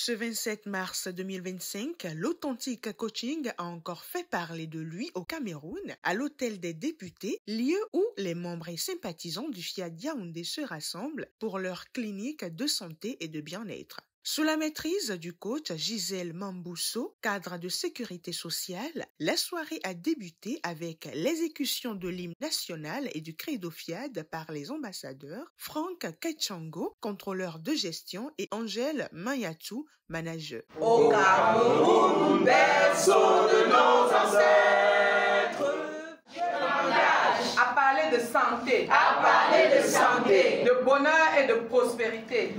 Ce 27 mars 2025, l'authentique coaching a encore fait parler de lui au Cameroun, à l'hôtel des députés, lieu où les membres et sympathisants du FIAD Yaoundé se rassemblent pour leur clinique de santé et de bien-être. Sous la maîtrise du coach Gisèle Mambousso, cadre de sécurité sociale, la soirée a débuté avec l'exécution de l'hymne national et du credo FIAD par les ambassadeurs Franck Kaichango, contrôleur de gestion, et Angèle Mayatou, manager. Au Cameroun, berceau de nos ancêtres, je m'engage à parler de santé, de bonheur et de prospérité,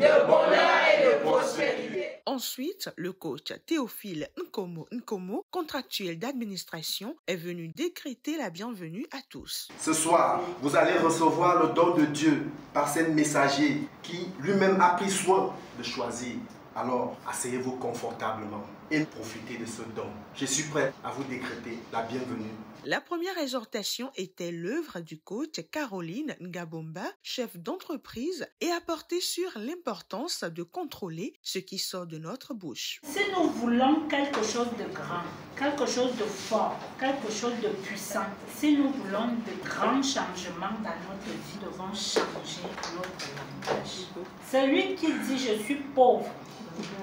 Ensuite, le coach Théophile Nkomo, contractuel d'administration, est venu décréter la bienvenue à tous. Ce soir, vous allez recevoir le don de Dieu par ce messager qui lui-même a pris soin de choisir. Alors, asseyez-vous confortablement et profitez de ce don. Je suis prêt à vous décréter la bienvenue. La première exhortation était l'œuvre du coach Caroline Ngabomba, chef d'entreprise, et a porté sur l'importance de contrôler ce qui sort de notre bouche. Si nous voulons quelque chose de grand, quelque chose de fort, quelque chose de puissant, si nous voulons de grands changements dans notre vie, nous devons changer notre langage. Celui qui dit « je suis pauvre,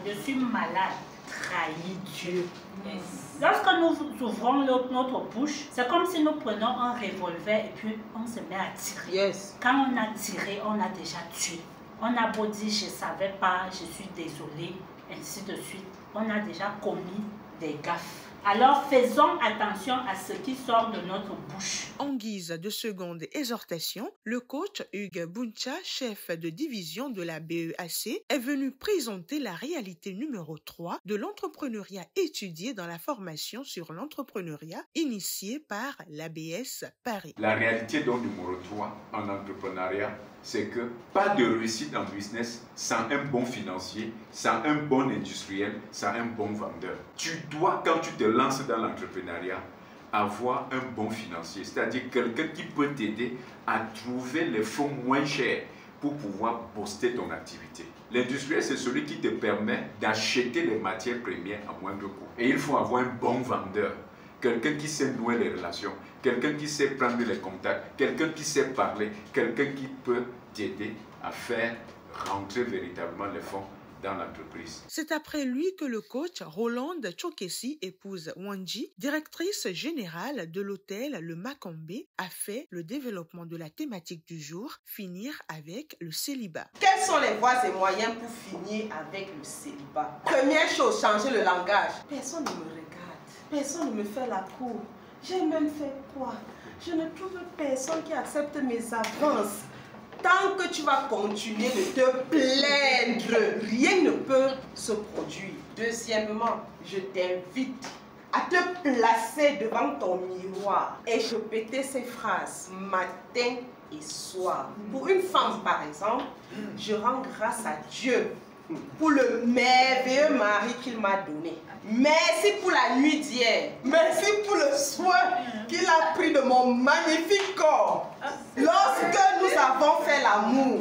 je suis malade », trahit Dieu. Lorsque nous ouvrons notre bouche, c'est comme si nous prenons un revolver et puis on se met à tirer. Quand on a tiré, on a déjà tué. On a beau dire je ne savais pas, je suis désolé, ainsi de suite. On a déjà commis des gaffes. Alors faisons attention à ce qui sort de notre bouche. En guise de seconde exhortation, le coach Hugues Buncha, chef de division de la BEAC, est venu présenter la réalité numéro 3 de l'entrepreneuriat étudié dans la formation sur l'entrepreneuriat initiée par l'ABS Paris. La réalité donc numéro 3 en entrepreneuriat, c'est que pas de réussite en business sans un bon financier, sans un bon industriel, sans un bon vendeur. Tu dois, quand tu te lances dans l'entrepreneuriat, avoir un bon financier, c'est-à-dire quelqu'un qui peut t'aider à trouver les fonds moins chers pour pouvoir booster ton activité. L'industriel, c'est celui qui te permet d'acheter les matières premières à moindre coût. Et il faut avoir un bon vendeur. Quelqu'un qui sait nouer les relations, quelqu'un qui sait prendre les contacts, quelqu'un qui sait parler, quelqu'un qui peut t'aider à faire rentrer véritablement les fonds dans l'entreprise. C'est après lui que le coach Rolande Chokesi, épouse Wanji, directrice générale de l'hôtel Le Macombe, a fait le développement de la thématique du jour, finir avec le célibat. Quelles sont les voies et moyens pour finir avec le célibat? Première chose, changer le langage. Personne ne me regarde, personne ne me fait la cour. J'ai même fait quoi? Je ne trouve personne qui accepte mes avances. Tant que tu vas continuer de te plaindre, rien ne peut se produire. Deuxièmement, je t'invite à te placer devant ton miroir et répéter ces phrases matin et soir. Pour une femme, par exemple, je rends grâce à Dieu pour le merveilleux mari qu'il m'a donné. Merci pour la nuit d'hier. Merci pour le soin qu'il a pris de mon magnifique corps. Lorsque nous avons fait l'amour,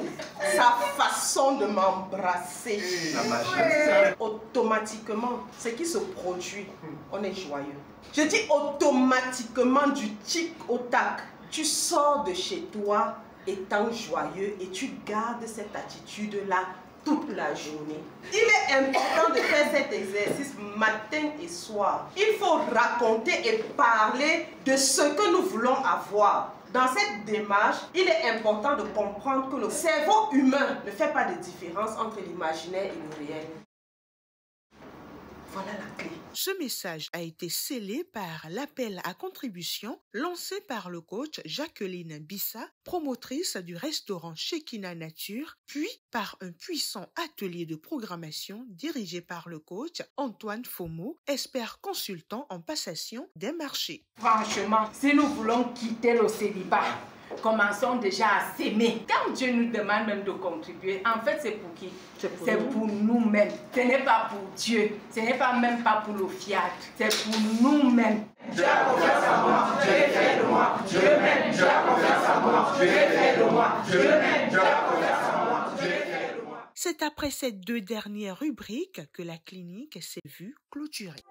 sa façon de m'embrasser, automatiquement, ce qui se produit, on est joyeux. Je dis automatiquement du tic au tac. Tu sors de chez toi étant joyeux et tu gardes cette attitude-là toute la journée. Il est important de faire cet exercice matin et soir. Il faut raconter et parler de ce que nous voulons avoir. Dans cette démarche, il est important de comprendre que le cerveau humain ne fait pas de différence entre l'imaginaire et le réel. Voilà la clé. Ce message a été scellé par l'appel à contribution lancé par le coach Jacqueline Bissa, promotrice du restaurant Shekina Nature, puis par un puissant atelier de programmation dirigé par le coach Antoine Fomo, expert consultant en passation des marchés. Franchement, si nous voulons quitter le célibat, commençons déjà à s'aimer. Quand Dieu nous demande même de contribuer, en fait, c'est pour qui? C'est pour nous-mêmes. Ce n'est pas pour Dieu. Ce n'est pas même pas pour le fiat. C'est pour nous-mêmes. Dieu a confiance en moi. Dieu est fier de moi. Dieu m'aime. Dieu a confiance en moi. Dieu est fier de moi. Dieu m'aime. Dieu a confiance en moi. Dieu est fier de moi. C'est après ces 2 dernières rubriques que la clinique s'est vue clôturée.